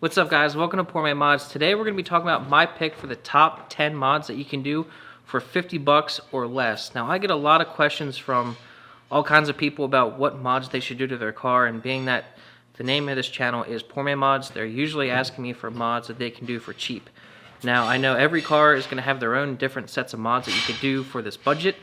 What's up guys, welcome to Poor Man Mods. Today we're going to be talking about my pick for the top 10 mods that you can do for 50 bucks or less. Now I get a lot of questions from all kinds of people about what mods they should do to their car, and being that the name of this channel is Poor Man Mods, they're usually asking me for mods that they can do for cheap. Now I know every car is going to have their own different sets of mods that you could do for this budget,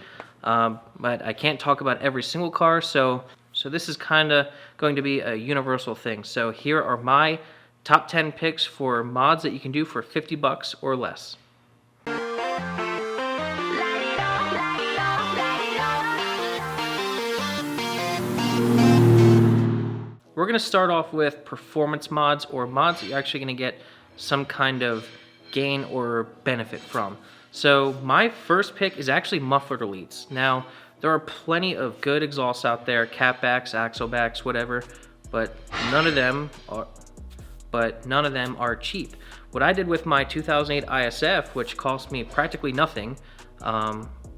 but I can't talk about every single car, so this is kind of going to be a universal thing. So here are my top 10 picks for mods that you can do for 50 bucks or less. We're going to start off with performance mods, or mods that you're actually going to get some kind of gain or benefit from. So my first pick is actually muffler deletes. Now there are plenty of good exhausts out there, catbacks, axlebacks, whatever, but none of them are cheap. What I did with my 2008 ISF, which cost me practically nothing,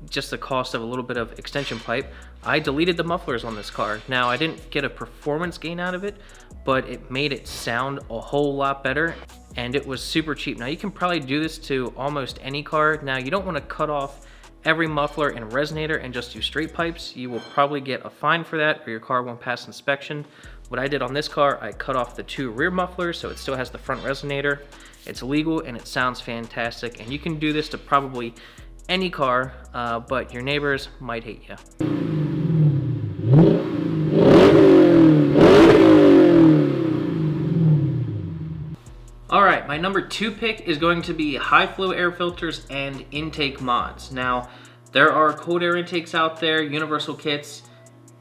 just the cost of a little bit of extension pipe, I deleted the mufflers on this car. Now I didn't get a performance gain out of it, but it made it sound a whole lot better, and it was super cheap. Now you can probably do this to almost any car. Now you don't want to cut off every muffler and resonator and just do straight pipes. You will probably get a fine for that, or your car won't pass inspection. What I did on this car, I cut off the two rear mufflers so it still has the front resonator. It's legal and it sounds fantastic, and you can do this to probably any car, but your neighbors might hate you. Alright, my number 2 pick is going to be Highflow air filters and intake mods. Now, there are cold air intakes out there, universal kits.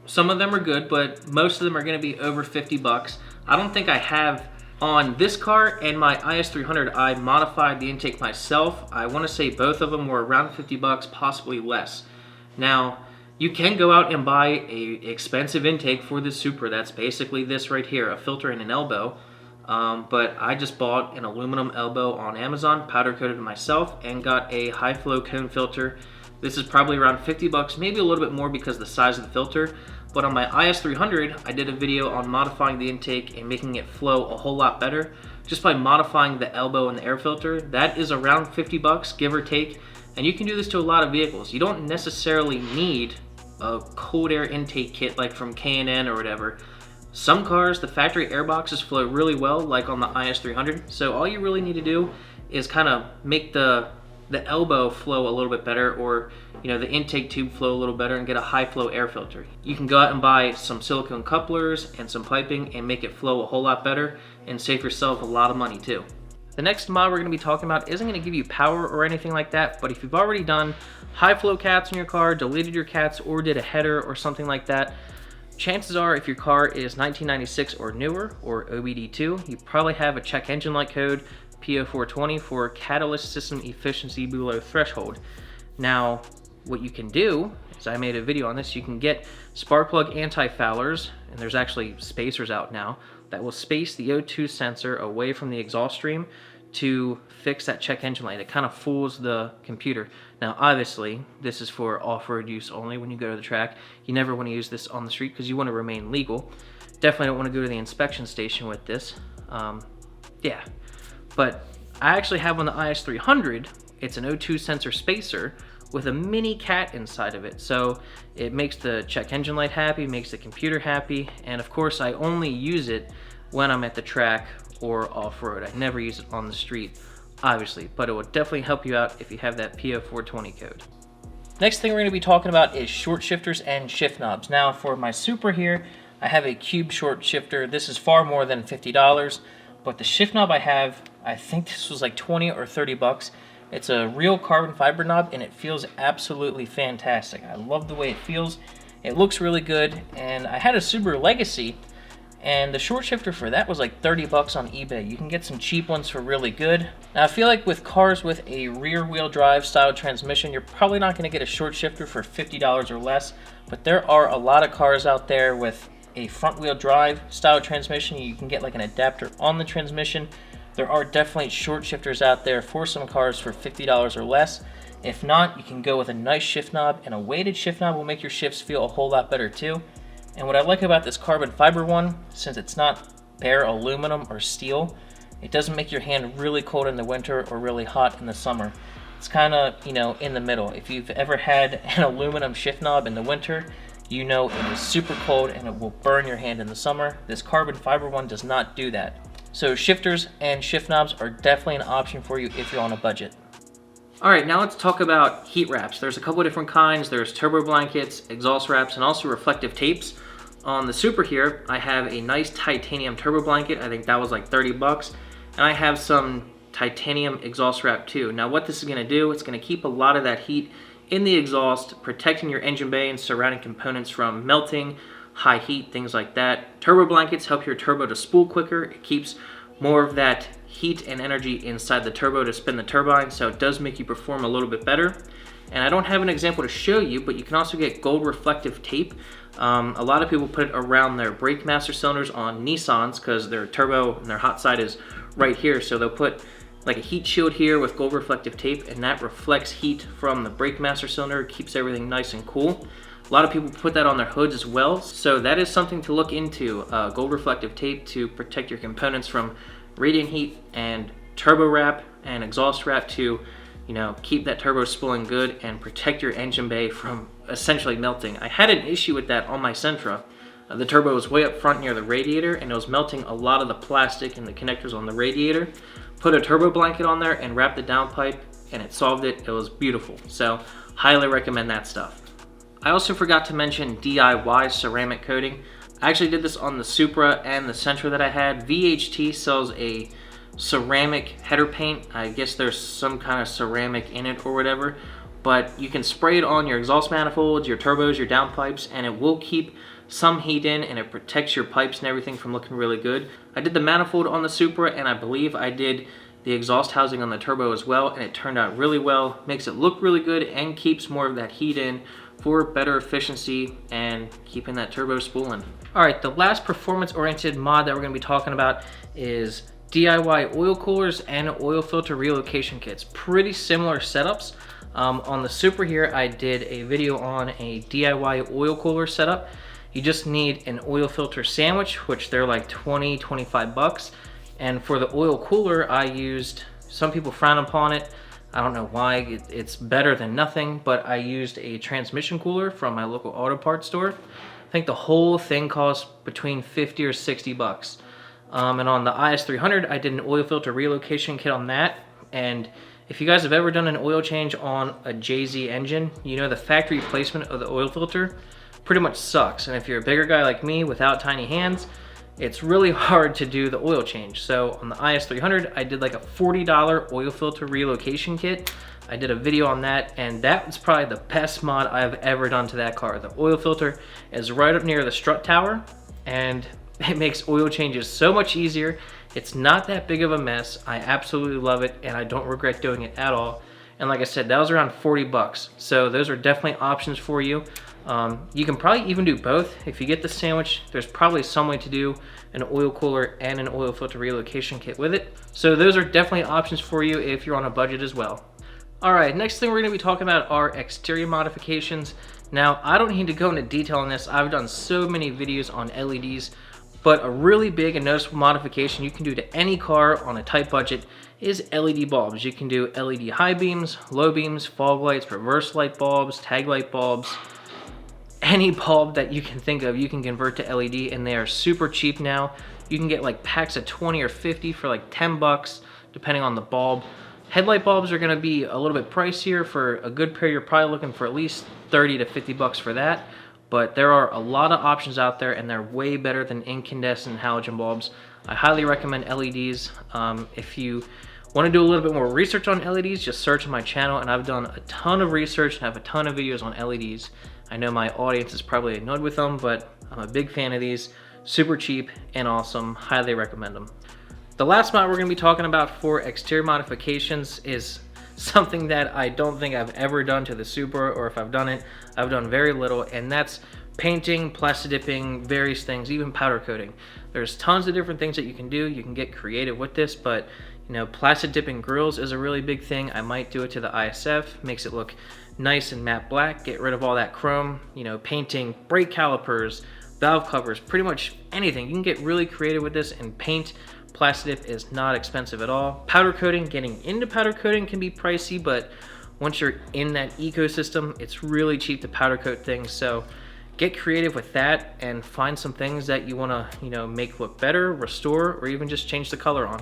Some of them are good, but most of them are going to be over 50 bucks. I don't think I have on this car and my IS300. I modified the intake myself. I want to say both of them were around 50 bucks, possibly less. Now, you can go out and buy a expensive intake for the Supra. That's basically this right here, a filter and an elbow. But I just bought an aluminum elbow on Amazon, powder coated it myself, and got a Highflow cone filter. This is probably around 50 bucks, maybe a little bit more because of the size of the filter. But on my IS300, I did a video on modifying the intake and making it flow a whole lot better just by modifying the elbow and the air filter. That is around 50 bucks, give or take. And you can do this to a lot of vehicles. You don't necessarily need a cold air intake kit like from K&N or whatever. Some cars, the factory air boxes flow really well, like on the IS300. So all you really need to do is kind of make the elbow flow a little bit better, or the intake tube flow a little better, and get a Highflow air filter. You can go out and buy some silicone couplers and some piping and make it flow a whole lot better and save yourself a lot of money too. The next mod we're going to be talking about isn't going to give you power or anything like that, but if you've already done Highflow cats in your car, deleted your cats, or did a header or something like that, chances are if your car is 1996 or newer, or OBD2, you probably have a check engine light code, P0420, for catalyst system efficiency below threshold. Now, what you can do, is I made a video on this, you can get spark plug anti-foulers, and there's actually spacers out now, that will space the O2 sensor away from the exhaust stream to fix that check engine light. It kind of fools the computer. Now, obviously, this is for off-road use only when you go to the track. You never want to use this on the street because you want to remain legal. Definitely don't want to go to the inspection station with this. Yeah. But I actually have on the IS300, it's an O2 sensor spacer with a mini cat inside of it. So it makes the check engine light happy, makes the computer happy, and of course I only use it when I'm at the track or off-road. I never use it on the street, obviously, but it will definitely help you out if you have that P0420 code. Next thing we're going to be talking about is short shifters and shift knobs. Now for my Supra here, I have a cube short shifter. This is far more than $50, but the shift knob I have, I think this was like 20 or 30 bucks. It's a real carbon fiber knob and it feels absolutely fantastic. I love the way it feels. It looks really good, and I had a Subaru Legacy, and the short shifter for that was like 30 bucks on eBay. You can get some cheap ones for really good. Now I feel like with cars with a rear wheel drive style transmission, you're probably not going to get a short shifter for $50 or less, but there are a lot of cars out there with a front wheel drive style transmission. You can get like an adapter on the transmission. There are definitely short shifters out there for some cars for $50 or less. If not, you can go with a nice shift knob, and a weighted shift knob will make your shifts feel a whole lot better too. And what I like about this carbon fiber one, since it's not bare aluminum or steel, It doesn't make your hand really cold in the winter or really hot in the summer. It's kind of, in the middle. If you've ever had an aluminum shift knob in the winter, you know it is super cold and it will burn your hand in the summer. This carbon fiber one does not do that. So shifters and shift knobs are definitely an option for you if you're on a budget. Alright, now let's talk about heat wraps. There's a couple of different kinds. There's turbo blankets, exhaust wraps, and also reflective tapes. On the Super here, I have a nice titanium turbo blanket. I think that was like 30 bucks. And I have some titanium exhaust wrap too. Now what this is going to do, it's going to keep a lot of that heat in the exhaust, protecting your engine bay and surrounding components from melting, high heat, things like that. Turbo blankets help your turbo to spool quicker. It keeps more of that heat and energy inside the turbo to spin the turbine, so it does make you perform a little bit better. And I don't have an example to show you, but you can also get gold reflective tape. A lot of people put it around their brake master cylinders on Nissans because their turbo and their hot side is right here, so they'll put like a heat shield here with gold reflective tape, and that reflects heat from the brake master cylinder, keeps everything nice and cool. A lot of people put that on their hoods as well, so that is something to look into, gold reflective tape to protect your components from radiant heat, and turbo wrap and exhaust wrap to, keep that turbo spooling good and protect your engine bay from essentially melting. I had an issue with that on my Sentra. The turbo was way up front near the radiator and it was melting a lot of the plastic and the connectors on the radiator. Put a turbo blanket on there and wrapped the downpipe and it solved it. It was beautiful. So highly recommend that stuff. I also forgot to mention DIY ceramic coating. I actually did this on the Supra and the Sentra that I had. VHT sells a ceramic header paint. I guess there's some kind of ceramic in it or whatever, but you can spray it on your exhaust manifolds, your turbos, your downpipes, and it will keep some heat in and it protects your pipes and everything from looking really good. I did the manifold on the Supra and I believe I did the exhaust housing on the turbo as well, and it turned out really well. Makes it look really good and keeps more of that heat in for better efficiency and keeping that turbo spooling. Alright, the last performance-oriented mod that we're going to be talking about is DIY oil coolers and oil filter relocation kits. Pretty similar setups. On the Super here, I did a video on a DIY oil cooler setup. You just need an oil filter sandwich, which they're like 20-25 bucks. And for the oil cooler, I used, some people frown upon it. I don't know why, it's better than nothing, but I used a transmission cooler from my local auto parts store. I think the whole thing cost between 50 or 60 bucks. And on the IS300, I did an oil filter relocation kit on that. And if you guys have ever done an oil change on a JZ engine, you know the factory placement of the oil filter pretty much sucks. And if you're a bigger guy like me without tiny hands, it's really hard to do the oil change. So on the IS300, I did like a $40 oil filter relocation kit. I did a video on that, and that was probably the best mod I've ever done to that car. The oil filter is right up near the strut tower, and it makes oil changes so much easier. It's not that big of a mess. I absolutely love it, and I don't regret doing it at all. And like I said, that was around 40 bucks. So those are definitely options for you. You can probably even do both. If you get the sandwich, there's probably some way to do an oil cooler and an oil filter relocation kit with it. So those are definitely options for you if you're on a budget as well. Alright, next thing we're going to be talking about are exterior modifications. Now, I don't need to go into detail on this. I've done so many videos on LEDs, but a really big and noticeable modification you can do to any car on a tight budget is LED bulbs. You can do LED high beams, low beams, fog lights, reverse light bulbs, tag light bulbs. Any bulb that you can think of, you can convert to LED, and they are super cheap now. You can get like packs of 20 or 50 for like 10 bucks, depending on the bulb. Headlight bulbs are gonna be a little bit pricier. For a good pair, you're probably looking for at least 30 to 50 bucks for that. But there are a lot of options out there, and they're way better than incandescent halogen bulbs. I highly recommend LEDs. If you want to do a little bit more research on LEDs, just search on my channel, and I've done a ton of research and have a ton of videos on LEDs. I know my audience is probably annoyed with them, but I'm a big fan of these. Super cheap and awesome. Highly recommend them. The last mod we're going to be talking about for exterior modifications is something that I don't think I've ever done to the Supra, or if I've done it, I've done very little, and that's painting, plastic dipping, various things, even powder coating. There's tons of different things that you can do. You can get creative with this, but plastic dipping grills is a really big thing. I might do it to the ISF, makes it look nice and matte black, get rid of all that chrome. Painting brake calipers, valve covers, pretty much anything. You can get really creative with this and paint Plasti dip is not expensive at all. Powder coating, getting into powder coating can be pricey, but once you're in that ecosystem, it's really cheap to powder coat things. So get creative with that and find some things that you want to, make look better, restore, or even just change the color on.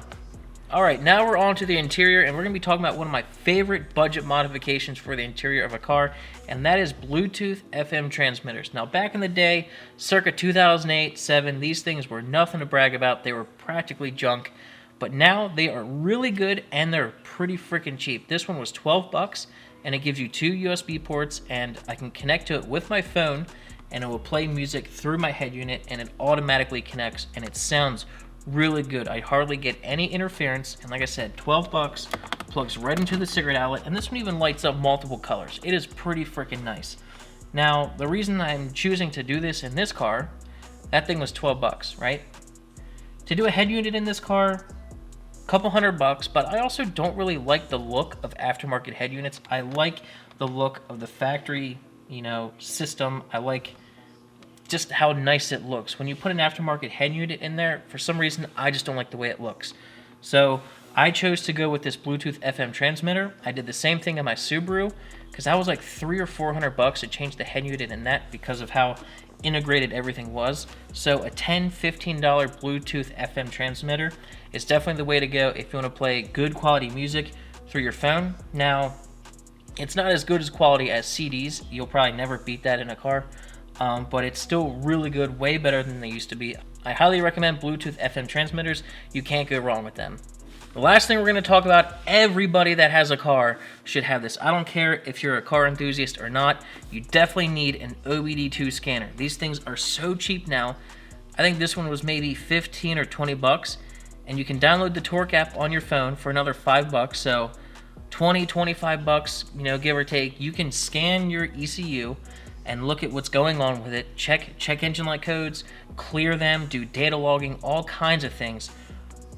All right, now we're on to the interior, and we're going to be talking about one of my favorite budget modifications for the interior of a car, and that is Bluetooth FM transmitters. Now, back in the day, circa 2008-7, these things were nothing to brag about. They were practically junk, but now they are really good, and they're pretty freaking cheap. This one was 12 bucks, and it gives you 2 USB ports, and I can connect to it with my phone, and it will play music through my head unit, and it automatically connects, and it sounds really good. I hardly get any interference, and like I said, 12 bucks, plugs right into the cigarette outlet, and this one even lights up multiple colors. It is pretty freaking nice. Now, the reason I'm choosing to do this in this car, that thing was 12 bucks, right? To do a head unit in this car, a couple $100, but I also don't really like the look of aftermarket head units. I like the look of the factory, system. I like just how nice it looks. When you put an aftermarket head unit in there, for some reason, I just don't like the way it looks. So I chose to go with this Bluetooth FM transmitter. I did the same thing on my Subaru, because that was like $300 or $400 to change the head unit in that because of how integrated everything was. So a $10, $15 Bluetooth FM transmitter is definitely the way to go if you want to play good quality music through your phone. Now, it's not as good as quality as CDs. You'll probably never beat that in a car. But it's still really good, way better than they used to be. I highly recommend Bluetooth FM transmitters. You can't go wrong with them. The last thing we're going to talk about, everybody that has a car should have this. I don't care if you're a car enthusiast or not, you definitely need an OBD2 scanner. These things are so cheap now. I think this one was maybe 15 or 20 bucks, and you can download the Torque app on your phone for another 5 bucks, so 20, 25 bucks, give or take. You can scan your ECU and look at what's going on with it, check engine light codes, clear them, do data logging, all kinds of things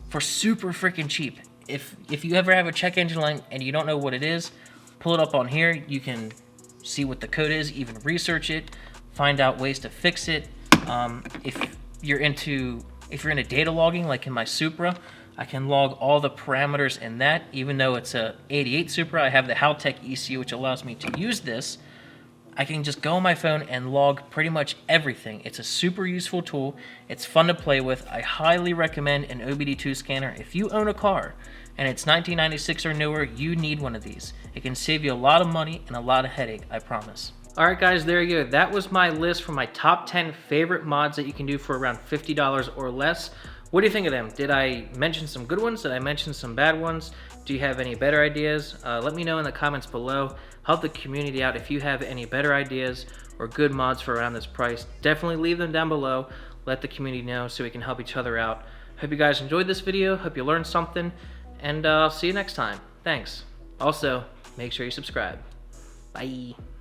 for super freaking cheap. If you ever have a check engine light and you don't know what it is, pull it up on here. You can see what the code is, even research it, find out ways to fix it. If you're into data logging, like in my Supra, I can log all the parameters in that. Even though it's a 88 Supra, I have the Haltech ECU, which allows me to use this. I can just go on my phone and log pretty much everything. It's a super useful tool. It's fun to play with. I highly recommend an OBD2 scanner. If you own a car and it's 1996 or newer, you need one of these. It can save you a lot of money and a lot of headache, I promise. Alright guys, there you go. That was my list for my top 10 favorite mods that you can do for around $50 or less. What do you think of them? Did I mention some good ones? Did I mention some bad ones? Do you have any better ideas? Let me know in the comments below. Help the community out if you have any better ideas or good mods for around this price. Definitely leave them down below. Let the community know so we can help each other out. Hope you guys enjoyed this video. Hope you learned something. And I'll see you next time. Thanks. Also, make sure you subscribe. Bye.